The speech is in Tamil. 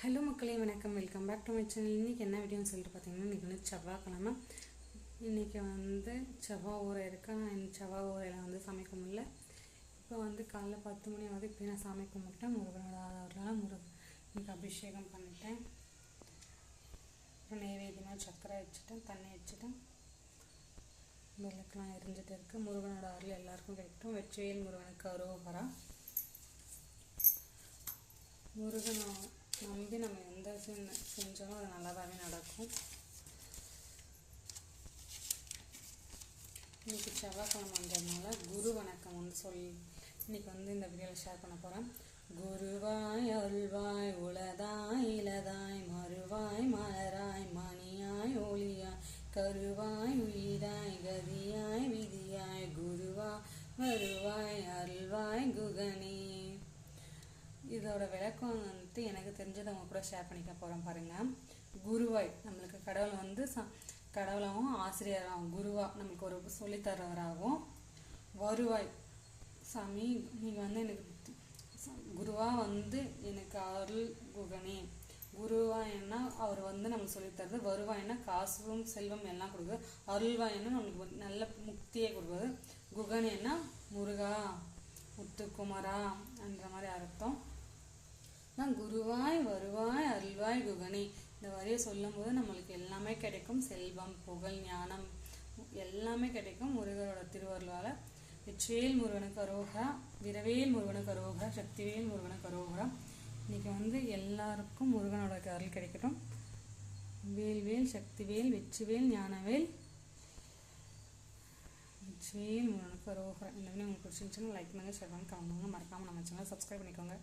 ஹலோ மக்களே, வணக்கம். Welcome back to my channel. இன்றைக்கி என்ன வீடியோன்னு சொல்லிட்டு பார்த்தீங்கன்னா, இன்றைக்கி வந்து செவ்வாய்க்கிழமை. இன்றைக்கி வந்து செவ்வாய் ஊரை இருக்கேன். நான் செவ்வாய் ஊரையில் வந்து சமைக்க முடியல. இப்போ வந்து காலைல 10 மணி ஆகுது. இப்போ நான் சாமி கும்பிட்டேன். முருகனோட இன்றைக்கி அபிஷேகம் பண்ணிட்டேன். அப்புறம் நெய்வேத்தியமாக சக்கரை வச்சுட்டேன், தண்ணி வச்சுட்டேன், விளக்கெலாம் எரிஞ்சிட்டு இருக்குது. முருகனோட அருள் எல்லாருக்கும் கிடைக்கட்டும். வெற்றிவேல் முருகனுக்கு அரோகரா. முருகனை நம்பி நம்ம எந்த விஷயம் செஞ்சாலும் அது நல்லாவே நடக்கும். இன்றைக்கி செவ்வாய்க்கிழமைன்றதுனால குரு வணக்கம் வந்து இன்றைக்கி வந்து இந்த வீடியோவில் ஷேர் பண்ண போகிறேன். குருவாய் அருள்வாய் உளதாய் இலதாய் மறுவாய் மலராய் மணியாய் ஒளியாய் கருவாய் உயிராய் கதியாய் விதியாய் குருவா வருவாய் அருள்வாய் குகனே. இதோட விளக்கம் வந்துட்டு எனக்கு தெரிஞ்சதை அவங்க கூட ஷேர் பண்ணிக்க போகிறேன் பாருங்கள். குருவாய் நம்மளுக்கு கடவுள் வந்து கடவுளாகவும் ஆசிரியராகவும் குருவா நம்மளுக்கு ஒரு சொல்லித்தரவராகவும், வருவாய் சாமி நீங்கள் வந்து எனக்கு குருவாக வந்து எனக்கு அருள் குகனே. குருவாய்னா அவர் வந்து நம்மளுக்கு சொல்லித்தரது, வருவாய்னா காசும் செல்வம் எல்லாம் கொடுக்குது, அருள்வாய்னா நம்மளுக்கு நல்ல முக்தியை கொடுக்குறது, குகனேன்னா முருகா முத்துக்குமரா என்ற மாதிரி அர்த்தம். குருவாய் வருவாய் அருள்வாய் குகனே. இந்த வரியை சொல்லும் போது நம்மளுக்கு எல்லாமே கிடைக்கும். செல்வம், புகழ், ஞானம் எல்லாமே கிடைக்கும் முருகரோட திருவருளால். வெற்றிவேல் முருகனுக்கு அரோகரா, வீரவேல் முருகனுக்கு அரோகரா, சக்திவேல் முருகனுக்கு அரோகரா. இன்றைக்கி வந்து எல்லாருக்கும் முருகனோட அருள் கிடைக்கட்டும். வேல்வேல் சக்திவேல் வெற்றிவேல் ஞானவேல் வெற்றிவேல் முருகனுக்கு அரோகரா. இந்த வீடியோ உங்களுக்கு பிடிச்சிருந்துச்சுன்னா லைக் பண்ணுங்கள், ஷேர் பண்ணுங்கள், கமெண்ட் பண்ணுங்கள். மறக்காமல் நம்ம சேனலை சப்ஸ்கிரைப் பண்ணிக்கோங்க.